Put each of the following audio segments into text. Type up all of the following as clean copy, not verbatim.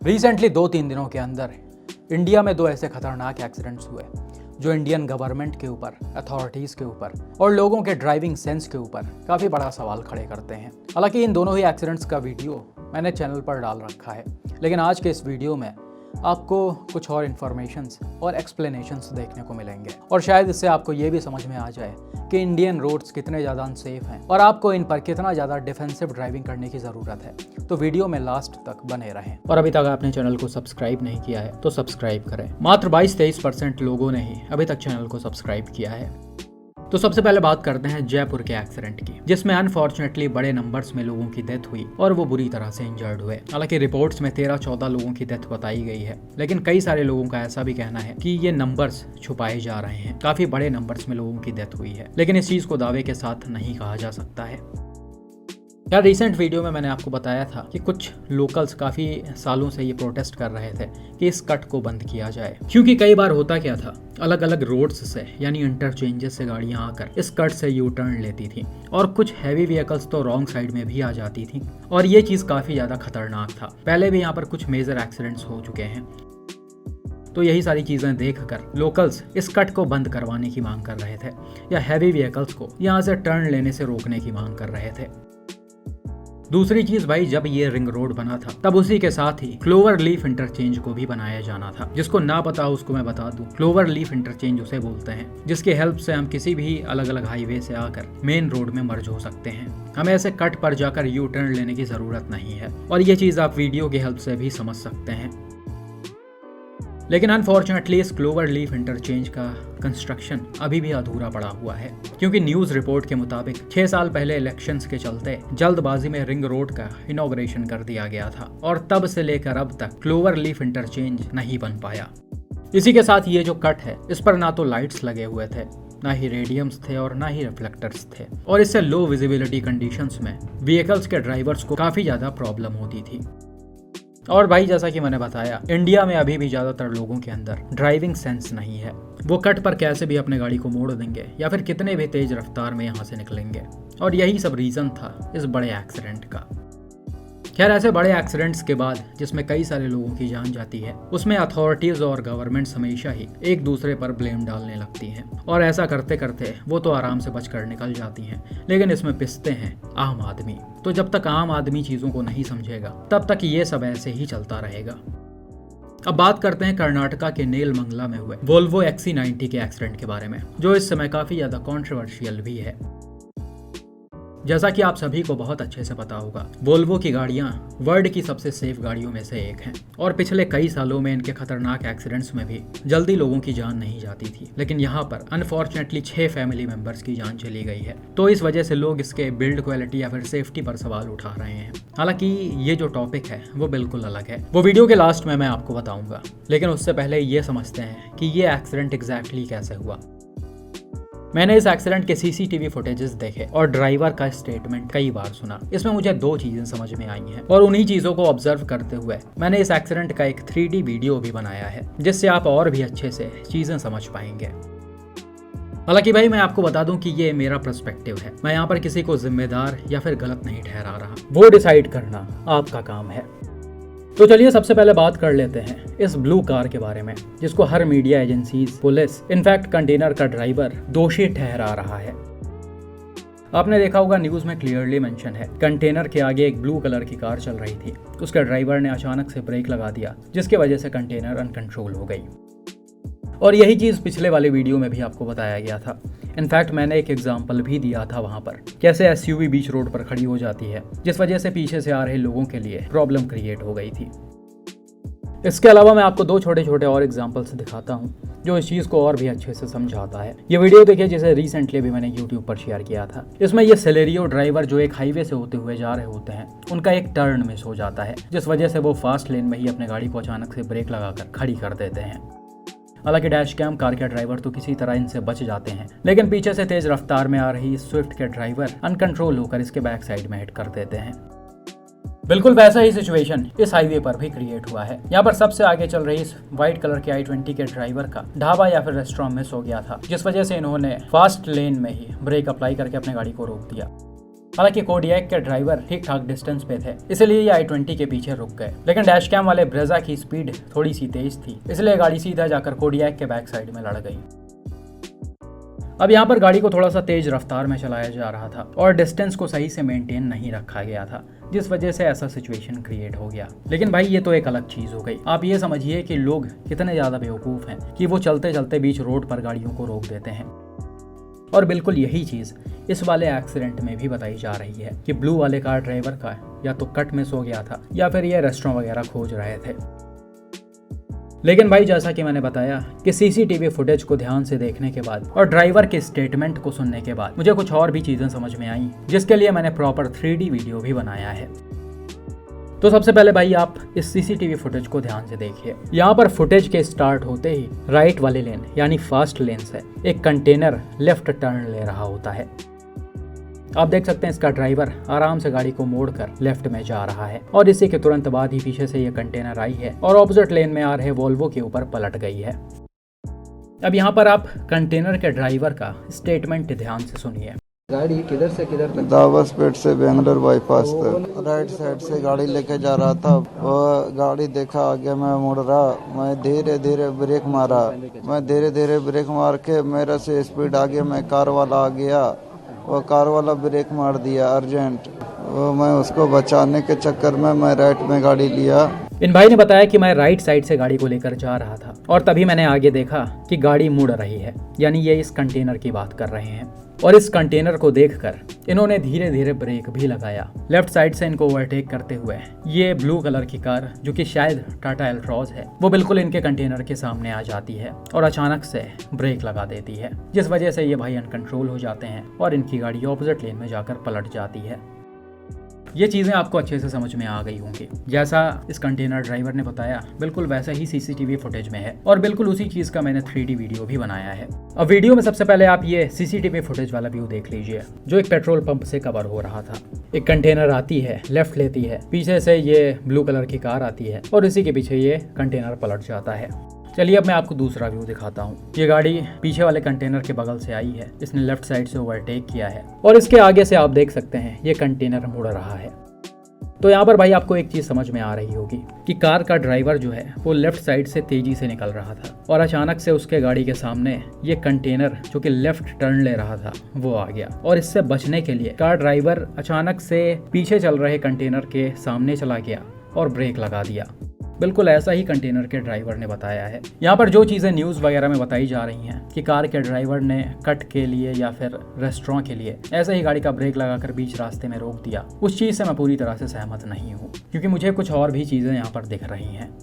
Recently 2-3 दिनों के अंदर इंडिया में 2 ऐसे खतरनाक एक्सीडेंट्स हुए जो इंडियन गवर्नमेंट के ऊपर, अथॉरिटीज़ के ऊपर और लोगों के ड्राइविंग सेंस के ऊपर काफ़ी बड़ा सवाल खड़े करते हैं। हालांकि इन दोनों ही एक्सीडेंट्स का वीडियो मैंने चैनल पर डाल रखा है, लेकिन आज के इस वीडियो में आपको कुछ और इन्फॉर्मेशंस और एक्सप्लेनेशंस देखने को मिलेंगे और शायद इससे आपको ये भी समझ में आ जाए कि इंडियन रोड्स कितने ज़्यादा अनसेफ हैं और आपको इन पर कितना ज़्यादा डिफेंसिव ड्राइविंग करने की ज़रूरत है। तो वीडियो में लास्ट तक बने रहें और अभी तक आपने चैनल को सब्सक्राइब नहीं किया है तो सब्सक्राइब करें। मात्र 22-23% लोगों ने ही अभी तक चैनल को सब्सक्राइब किया है। तो सबसे पहले बात करते हैं जयपुर के एक्सीडेंट की, जिसमें अनफॉर्चुनेटली बड़े नंबर्स में लोगों की डेथ हुई और वो बुरी तरह से इंजर्ड हुए। हालांकि रिपोर्ट्स में 13-14 लोगों की डेथ बताई गई है, लेकिन कई सारे लोगों का ऐसा भी कहना है कि ये नंबर्स छुपाए जा रहे हैं। काफी बड़े नंबर्स में लोगों की डेथ हुई है, लेकिन इस चीज को दावे के साथ नहीं कहा जा सकता है। यार रिसेंट वीडियो में मैंने आपको बताया था कि कुछ लोकल्स काफ़ी सालों से ये प्रोटेस्ट कर रहे थे कि इस कट को बंद किया जाए, क्योंकि कई बार होता क्या था, अलग अलग रोड्स से यानी इंटरचेंजेस से गाड़ियां आकर इस कट से यू टर्न लेती थी और कुछ हैवी व्हीकल्स तो रॉन्ग साइड में भी आ जाती थी और ये चीज़ काफ़ी ज़्यादा खतरनाक था। पहले भी यहाँ पर कुछ मेजर एक्सीडेंट्स हो चुके हैं। तो यही सारी चीज़ें देखकर लोकल्स इस कट को बंद करवाने की मांग कर रहे थे या हैवी व्हीकल्स को यहाँ से टर्न लेने से रोकने की मांग कर रहे थे। दूसरी चीज भाई, जब ये रिंग रोड बना था तब उसी के साथ ही क्लोवर लीफ इंटरचेंज को भी बनाया जाना था। जिसको ना पता हो उसको मैं बता दूं, क्लोवर लीफ इंटरचेंज उसे बोलते हैं जिसके हेल्प से हम किसी भी अलग अलग हाईवे से आकर मेन रोड में मर्ज हो सकते हैं। हमें ऐसे कट पर जाकर यू टर्न लेने की जरूरत नहीं है और ये चीज आप वीडियो की हेल्प से भी समझ सकते हैं। लेकिन अनफॉर्चुनेटली इस क्लोवर लीफ इंटरचेंज का कंस्ट्रक्शन अभी भी अधूरा पड़ा हुआ है, क्योंकि न्यूज रिपोर्ट के मुताबिक 6 साल पहले इलेक्शंस के चलते जल्दबाजी में रिंग रोड का इनॉग्रेशन कर दिया गया था और तब से लेकर अब तक क्लोवर लीफ इंटरचेंज नहीं बन पाया। इसी के साथ ये जो कट है इस पर ना तो लाइट्स लगे हुए थे, ना ही रेडियम्स थे और ना ही रिफ्लेक्टर्स थे और इससे लो विजिबिलिटी कंडीशंस में व्हीकल्स के ड्राइवर्स को काफी ज्यादा प्रॉब्लम होती थी। और भाई जैसा कि मैंने बताया, इंडिया में अभी भी ज़्यादातर लोगों के अंदर ड्राइविंग सेंस नहीं है। वो कट पर कैसे भी अपने गाड़ी को मोड़ देंगे या फिर कितने भी तेज रफ्तार में यहाँ से निकलेंगे और यही सब रीज़न था इस बड़े एक्सीडेंट का। खैर ऐसे बड़े एक्सीडेंट्स के बाद जिसमें कई सारे लोगों की जान जाती है, उसमें अथॉरिटीज़ और गवर्नमेंट्स हमेशा ही एक दूसरे पर ब्लेम डालने लगती हैं और ऐसा करते करते वो तो आराम से बचकर निकल जाती हैं, लेकिन इसमें पिसते हैं आम आदमी। तो जब तक आम आदमी चीज़ों को नहीं समझेगा तब तक ये सब ऐसे ही चलता रहेगा। अब बात करते हैं कर्नाटका के नेलमंगला में हुए वोल्वो XC90 के एक्सीडेंट के बारे में, जो इस समय काफ़ी ज़्यादा कॉन्ट्रोवर्शियल भी है। जैसा कि आप सभी को बहुत अच्छे से पता होगा, वोल्वो की गाड़ियां वर्ल्ड की सबसे सेफ गाड़ियों में से एक हैं और पिछले कई सालों में इनके खतरनाक एक्सीडेंट्स में भी जल्दी लोगों की जान नहीं जाती थी, लेकिन यहाँ पर अनफॉर्चुनेटली 6 फैमिली मेंबर्स की जान चली गई है। तो इस वजह से लोग इसके बिल्ड क्वालिटी या फिर सेफ्टी पर सवाल उठा रहे हैं। हालांकि ये जो टॉपिक है वो बिल्कुल अलग है, वो वीडियो के लास्ट में मैं आपको बताऊंगा, लेकिन उससे पहले ये समझते हैं कि ये एक्सीडेंट एग्जैक्टली कैसे हुआ। मैंने इस एक्सीडेंट के CCTV फुटेजेस देखे और ड्राइवर का स्टेटमेंट कई बार सुना। इसमें मुझे 2 चीजें समझ में आई हैं और उन्हीं चीजों को ऑब्जर्व करते हुए मैंने इस एक्सीडेंट का एक 3D वीडियो भी बनाया है, जिससे आप और भी अच्छे से चीजें समझ पाएंगे। हालांकि भाई मैं आपको बता दूं कि ये मेरा पर्सपेक्टिव है, मैं यहाँ पर किसी को जिम्मेदार या फिर गलत नहीं ठहरा रहा, वो डिसाइड करना आपका काम है। तो चलिए सबसे पहले बात कर लेते हैं इस ब्लू कार के बारे में, जिसको हर media agencies, police, in fact container का ड्राइवर दोषी ठहरा रहा है। आपने देखा होगा न्यूज में क्लियरली मेंशन है, कंटेनर के आगे एक ब्लू कलर की कार चल रही थी, उसके ड्राइवर ने अचानक से ब्रेक लगा दिया, जिसकी वजह से कंटेनर अनकंट्रोल हो गई। और यही चीज़ पिछले वाले वीडियो में भी आपको बताया गया था। इनफैक्ट मैंने एक एग्जाम्पल भी दिया था वहाँ पर, कैसे SUV बीच रोड पर खड़ी हो जाती है, जिस वजह से पीछे से आ रहे लोगों के लिए प्रॉब्लम क्रिएट हो गई थी। इसके अलावा मैं आपको 2 छोटे छोटे और एग्जाम्पल्स दिखाता हूँ जो इस चीज़ को और भी अच्छे से समझाता है। ये वीडियो देखिए जिसे रिसेंटली भी मैंने YouTube पर शेयर किया था। इसमें ये सेलेरियो ड्राइवर जो एक हाईवे से होते हुए जा रहे होते हैं, उनका एक टर्न मिस हो जाता है, जिस वजह से वो फास्ट लेन में ही अपने गाड़ी को अचानक से ब्रेक लगाकर खड़ी कर देते हैं। हालांकि डैश कैम कार के ड्राइवर तो किसी तरह इनसे बच जाते हैं, लेकिन पीछे से तेज रफ्तार में आ रही स्विफ्ट के ड्राइवर अनकंट्रोल होकर इसके बैक साइड में हिट कर देते हैं। बिल्कुल वैसा ही सिचुएशन इस हाईवे पर भी क्रिएट हुआ है। यहाँ पर सबसे आगे चल रही इस व्हाइट कलर के i20 के ड्राइवर का ढाबा या फिर रेस्टोरेंट मिस हो गया था, जिस वजह से इन्होंने फास्ट लेन में ही ब्रेक अप्लाई करके अपने गाड़ी को रोक दिया। हालांकि कोडियक के ड्राइवर ठीक ठाक डिस्टेंस पे थे, इसलिए ये i20 के पीछे रुक गए। लेकिन डैश कैम वाले ब्रेजा की स्पीड थोड़ी सी तेज थी, इसलिए गाड़ी सीधा जाकर कोडियक के बैक साइड में लड़ गई। अब यहाँ पर गाड़ी को थोड़ा सा तेज रफ्तार में चलाया जा रहा था और डिस्टेंस को सही से मेंटेन नहीं रखा गया था, जिस वजह से ऐसा सिचुएशन क्रिएट हो गया। लेकिन भाई ये तो एक अलग चीज हो गई। आप ये समझिए कि लोग कितने ज्यादा बेवकूफ हैं कि वो चलते चलते बीच रोड पर गाड़ियों को रोक देते हैं। और बिल्कुल यही चीज इस वाले एक्सीडेंट में भी बताई जा रही है कि ब्लू वाले कार ड्राइवर का या तो कट मिस हो गया था या फिर ये रेस्टोरेंट वगैरह खोज रहे थे। लेकिन भाई जैसा कि मैंने बताया कि सीसीटीवी फुटेज को ध्यान से देखने के बाद और ड्राइवर के स्टेटमेंट को सुनने के बाद मुझे कुछ और भी चीजें समझ में आई, जिसके लिए मैंने प्रॉपर 3D वीडियो भी बनाया है। तो सबसे पहले भाई आप इस सीसीटीवी फुटेज को ध्यान से देखिए। यहाँ पर फुटेज के स्टार्ट होते ही राइट वाले लेन यानी फास्ट लेन से एक कंटेनर लेफ्ट टर्न ले रहा होता है। आप देख सकते हैं इसका ड्राइवर आराम से गाड़ी को मोड़कर लेफ्ट में जा रहा है और इसी के तुरंत बाद ही पीछे से ये कंटेनर आई है और ऑपोजिट लेन में आ रहे वोल्वो के ऊपर पलट गई है। अब यहाँ पर आप कंटेनर के ड्राइवर का स्टेटमेंट ध्यान से सुनिए। गाड़ी किधर से किधर तक? दावसपेट से बेंगलोर बाईपास तक राइट साइड से गाड़ी लेके जा रहा था। वो गाड़ी देखा आगे मैं मुड़ रहा, मैं धीरे धीरे ब्रेक मारा। मैं धीरे धीरे ब्रेक मार के मेरे से स्पीड आगे मैं कार वाला आ गया। वो कार वाला ब्रेक मार दिया अर्जेंट। वो मैं उसको बचाने के चक्कर में मैं राइट में गाड़ी लिया। इन भाई ने बताया कि मैं राइट साइड से गाड़ी को लेकर जा रहा था और तभी मैंने आगे देखा कि गाड़ी मुड़ रही है, यानी ये इस कंटेनर की बात कर रहे हैं। और इस कंटेनर को देखकर इन्होंने धीरे धीरे ब्रेक भी लगाया। लेफ्ट साइड से इनको ओवरटेक करते हुए ये ब्लू कलर की कार, जो कि शायद टाटा एल्ट्रॉज है, वो बिल्कुल इनके कंटेनर के सामने आ जाती है और अचानक से ब्रेक लगा देती है, जिस वजह से ये भाई अनकंट्रोल हो जाते हैं और इनकी गाड़ी ऑपोजिट लेन में जाकर पलट जाती है। ये चीज़ें आपको अच्छे से समझ में आ गई होंगी। जैसा इस कंटेनर ड्राइवर ने बताया बिल्कुल वैसा ही सीसीटीवी फुटेज में है और बिल्कुल उसी चीज़ का मैंने 3D वीडियो भी बनाया है। अब वीडियो में सबसे पहले आप ये सीसीटीवी फुटेज वाला व्यू देख लीजिए, जो एक पेट्रोल पंप से कवर हो रहा था। एक कंटेनर आती है, लेफ्ट लेती है, पीछे से ये ब्लू कलर की कार आती है और इसी के पीछे ये कंटेनर पलट जाता है। चलिए अब मैं आपको दूसरा व्यू दिखाता हूँ। ये गाड़ी पीछे वाले कंटेनर के बगल से आई है, इसने लेफ्ट साइड से ओवरटेक किया है और इसके आगे से आप देख सकते हैं ये कंटेनर मुड़ रहा है। तो यहाँ पर भाई आपको एक चीज समझ में आ रही होगी कि कार का ड्राइवर जो है वो लेफ्ट साइड से तेजी से निकल रहा था और अचानक से उसके गाड़ी के सामने ये कंटेनर जो कि लेफ्ट टर्न ले रहा था वो आ गया और इससे बचने के लिए कार ड्राइवर अचानक से पीछे चल रहे कंटेनर के सामने चला गया और ब्रेक लगा दिया। बिल्कुल ऐसा ही कंटेनर के ड्राइवर ने बताया है। यहाँ पर जो चीज़ें न्यूज़ वगैरह में बताई जा रही हैं कि कार के ड्राइवर ने कट के लिए या फिर रेस्टोरेंट के लिए ऐसे ही गाड़ी का ब्रेक लगाकर बीच रास्ते में रोक दिया, उस चीज़ से मैं पूरी तरह से सहमत नहीं हूँ, क्योंकि मुझे कुछ और भी चीज़ें यहाँ पर दिख रही हैं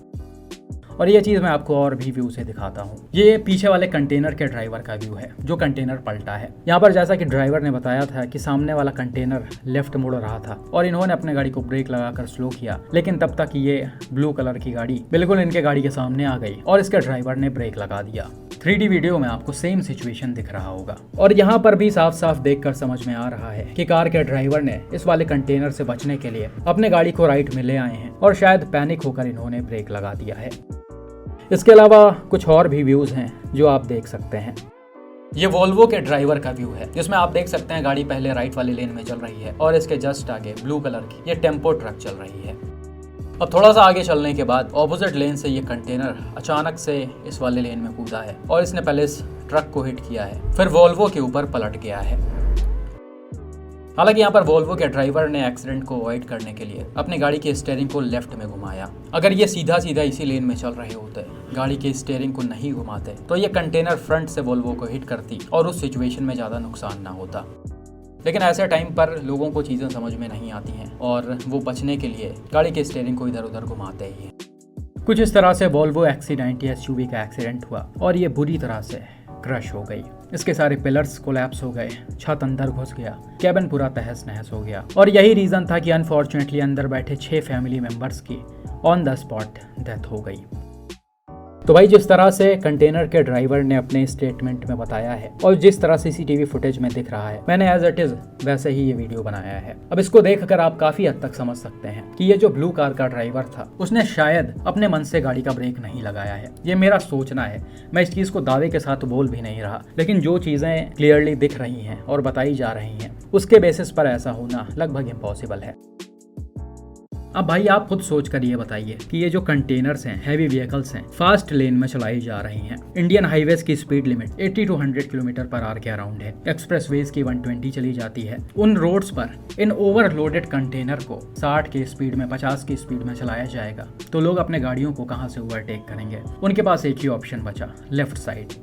और ये चीज़ मैं आपको और भी व्यू से दिखाता हूँ। ये पीछे वाले कंटेनर के ड्राइवर का व्यू है जो कंटेनर पलटा है। यहाँ पर जैसा कि ड्राइवर ने बताया था कि सामने वाला कंटेनर लेफ्ट मुड़ रहा था और इन्होंने अपने गाड़ी को ब्रेक लगाकर स्लो किया, लेकिन तब तक ये ब्लू कलर की गाड़ी बिल्कुल इनके गाड़ी के सामने आ गई और इसके ड्राइवर ने ब्रेक लगा दिया। 3D वीडियो में आपको सेम सिचुएशन दिख रहा होगा और यहाँ पर भी साफ साफ देखकर समझ में आ रहा है कि कार के ड्राइवर ने इस वाले कंटेनर से बचने के लिए अपने गाड़ी को राइट में ले आए हैं और शायद पैनिक होकर इन्होंने ब्रेक लगा दिया है। इसके अलावा कुछ और भी व्यूज हैं जो आप देख सकते हैं। ये वोल्वो के ड्राइवर का व्यू है, जिसमें आप देख सकते हैं गाड़ी पहले राइट वाली लेन में चल रही है और इसके जस्ट आगे ब्लू कलर की ये टेम्पो ट्रक चल रही है। अब थोड़ा सा आगे चलने के बाद ऑपोजिट लेन से ये कंटेनर अचानक से इस वाले लेन में कूदा है और इसने पहले इस ट्रक को हिट किया है, फिर वोल्वो के ऊपर पलट गया है। हालांकि यहाँ पर वोल्वो के ड्राइवर ने एक्सीडेंट को अवॉइड करने के लिए अपनी गाड़ी के स्टीयरिंग को लेफ्ट में घुमाया। अगर ये सीधा सीधा इसी लेन में चल रहे होते, गाड़ी के स्टीयरिंग को नहीं घुमाते, तो ये कंटेनर फ्रंट से वोल्वो को हिट करती और उस सिचुएशन में ज़्यादा नुकसान ना होता। लेकिन ऐसे टाइम पर लोगों को चीज़ें समझ में नहीं आती हैं और वो बचने के लिए गाड़ी के स्टीयरिंग को इधर उधर घुमाते ही हैं। कुछ इस तरह से वोल्वो XC90 SUV का एक्सीडेंट हुआ और ये बुरी तरह से क्रश हो गई। इसके सारे पिलर्स कोलैप्स हो गए, छत अंदर घुस गया, केबिन पूरा तहस नहस हो गया और यही रीज़न था कि अनफॉर्चुनेटली अंदर बैठे 6 फैमिली मेंबर्स की ऑन द स्पॉट डेथ हो गई। तो भाई जिस तरह से कंटेनर के ड्राइवर ने अपने स्टेटमेंट में बताया है और जिस तरह सीसीटीवी फुटेज में दिख रहा है, मैंने एज इट इज वैसे ही ये वीडियो बनाया है। अब इसको देखकर आप काफी हद तक समझ सकते हैं कि ये जो ब्लू कार का ड्राइवर था उसने शायद अपने मन से गाड़ी का ब्रेक नहीं लगाया है। ये मेरा सोचना है, मैं इस चीज को दावे के साथ बोल भी नहीं रहा, लेकिन जो चीजें क्लियरली दिख रही हैं और बताई जा रही हैं उसके बेसिस पर ऐसा होना लगभग इम्पॉसिबल है। अब भाई आप खुद सोच कर ये बताइए कि ये जो कंटेनर्स हैं, हैवी व्हीकल्स हैं, फास्ट लेन में चलाई जा रही हैं। इंडियन हाईवेज की speed limit 80 to 100 kilometre per hour के अराउंड है। एक्सप्रेसवेज की 120 चली जाती है। उन रोड्स पर इन ओवरलोडेड कंटेनर को 60 की स्पीड में, 50 की स्पीड में चलाया जाएगा तो लोग अपने गाड़ियों को कहाँ से ओवरटेक करेंगे? उनके पास एक ही ऑप्शन बचा, लेफ्ट साइड।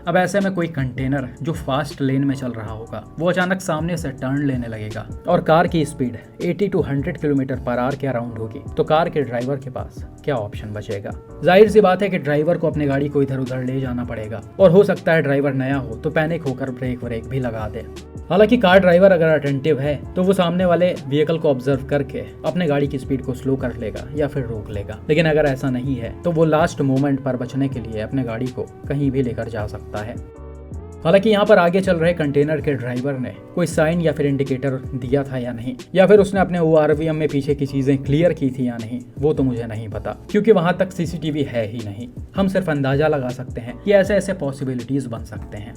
अब ऐसे में कोई कंटेनर जो फास्ट लेन में चल रहा होगा वो अचानक सामने से टर्न लेने लगेगा और कार की speed 80 to 100 kilometre per hour के अराउंड होगी, तो कार के ड्राइवर के पास क्या ऑप्शन बचेगा? जाहिर सी बात है कि ड्राइवर को अपने गाड़ी को इधर उधर ले जाना पड़ेगा और हो सकता है ड्राइवर नया हो तो पैनिक होकर ब्रेक व्रेक भी लगा दे। हालांकि कार ड्राइवर अगर अटेंटिव है तो वो सामने वाले व्हीकल को ऑब्जर्व करके अपने गाड़ी की स्पीड को स्लो कर लेगा या फिर रोक लेगा। लेकिन अगर ऐसा नहीं है तो वो लास्ट मोमेंट पर बचने के लिए अपने गाड़ी को कहीं भी लेकर जा सकता है। हालांकि यहाँ पर आगे चल रहे कंटेनर के ड्राइवर ने कोई साइन या फिर इंडिकेटर दिया था या नहीं, या फिर उसने अपने ORVM में पीछे की चीजें क्लियर की थी या नहीं, वो तो मुझे नहीं पता, क्योंकि वहां तक सीसीटीवी है ही नहीं। हम सिर्फ अंदाजा लगा सकते हैं कि ऐसे ऐसे पॉसिबिलिटीज बन सकते हैं।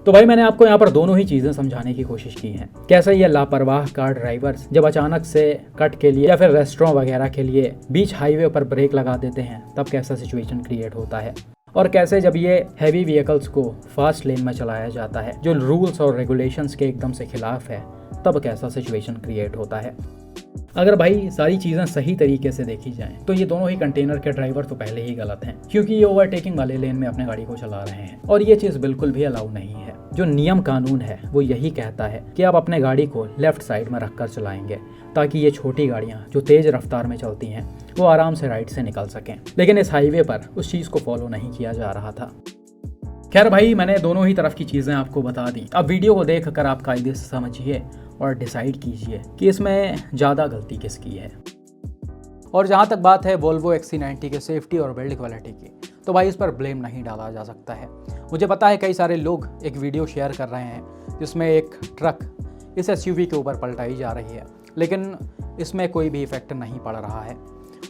तो भाई मैंने आपको यहाँ पर दोनों ही चीजें समझाने की कोशिश की हैं। कैसे ये लापरवाह कार ड्राइवर्स जब अचानक से कट के लिए या फिर रेस्टोरेंट वगैरह के लिए बीच हाईवे पर ब्रेक लगा देते हैं तब कैसा सिचुएशन क्रिएट होता है, और कैसे जब ये हैवी व्हीकल्स को फास्ट लेन में चलाया जाता है जो रूल्स और रेगुलेशंस के एकदम से खिलाफ है तब कैसा सिचुएशन क्रिएट होता है। अगर भाई सारी चीज़ें सही तरीके से देखी जाएं तो ये दोनों ही कंटेनर के ड्राइवर तो पहले ही गलत हैं, क्योंकि ये ओवरटेकिंग वाले लेन में अपने गाड़ी को चला रहे हैं और ये चीज़ बिल्कुल भी अलाउ नहीं है। जो नियम कानून है वो यही कहता है कि आप अपने गाड़ी को लेफ्ट साइड में रखकर चलाएंगे ताकि ये छोटी गाड़ियाँ जो तेज़ रफ्तार में चलती हैं वो आराम से राइट से निकल सकें। लेकिन इस हाईवे पर उस चीज़ को फॉलो नहीं किया जा रहा था। खैर भाई मैंने दोनों ही तरफ की चीज़ें आपको बता दी। अब वीडियो को देख कर आप कायदे से समझिए और डिसाइड कीजिए कि इसमें ज़्यादा गलती किसकी है। और जहाँ तक बात है वोल्वो XC90 के सेफ्टी और बिल्ड क्वालिटी की, तो भाई इस पर ब्लेम नहीं डाला जा सकता है। मुझे पता है कई सारे लोग एक वीडियो शेयर कर रहे हैं जिसमें एक ट्रक इस SUV के ऊपर पलटाई जा रही है, लेकिन इसमें कोई भी इफेक्ट नहीं पड़ रहा है।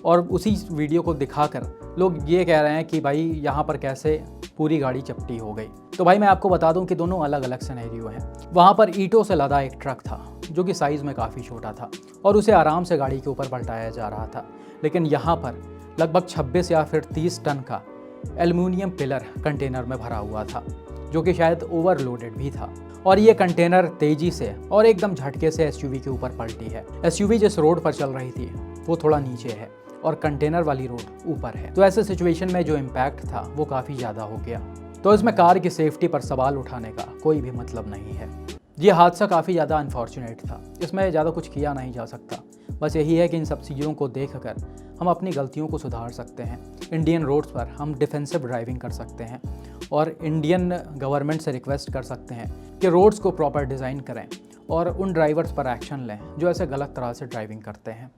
और उसी वीडियो को दिखाकर लोग ये कह रहे हैं कि भाई यहाँ पर कैसे पूरी गाड़ी चपटी हो गई। तो भाई मैं आपको बता दूं कि दोनों अलग अलग सिनेरियो हैं। वहाँ पर ईंटों से लदा एक ट्रक था जो कि साइज़ में काफ़ी छोटा था और उसे आराम से गाड़ी के ऊपर पलटाया जा रहा था, लेकिन यहाँ पर लगभग 26 या फिर 30 टन का एल्युमिनियम पिलर कंटेनर में भरा हुआ था जो कि शायद ओवरलोडेड भी था, और ये कंटेनर तेज़ी से और एकदम झटके से SUV के ऊपर पलटी है। SUV जिस रोड पर चल रही थी वो थोड़ा नीचे है और कंटेनर वाली रोड ऊपर है, तो ऐसे सिचुएशन में जो इम्पैक्ट था वो काफ़ी ज़्यादा हो गया। तो इसमें कार की सेफ्टी पर सवाल उठाने का कोई भी मतलब नहीं है। ये हादसा काफ़ी ज़्यादा अनफॉर्चुनेट था, इसमें ज़्यादा कुछ किया नहीं जा सकता। बस यही है कि इन सब चीज़ों को देखकर हम अपनी गलतियों को सुधार सकते हैं। इंडियन रोड्स पर हम डिफेंसिव ड्राइविंग कर सकते हैं और इंडियन गवर्नमेंट से रिक्वेस्ट कर सकते हैं कि रोड्स को प्रॉपर डिज़ाइन करें और उन ड्राइवर्स पर एक्शन लें जो ऐसे गलत तरह से ड्राइविंग करते हैं।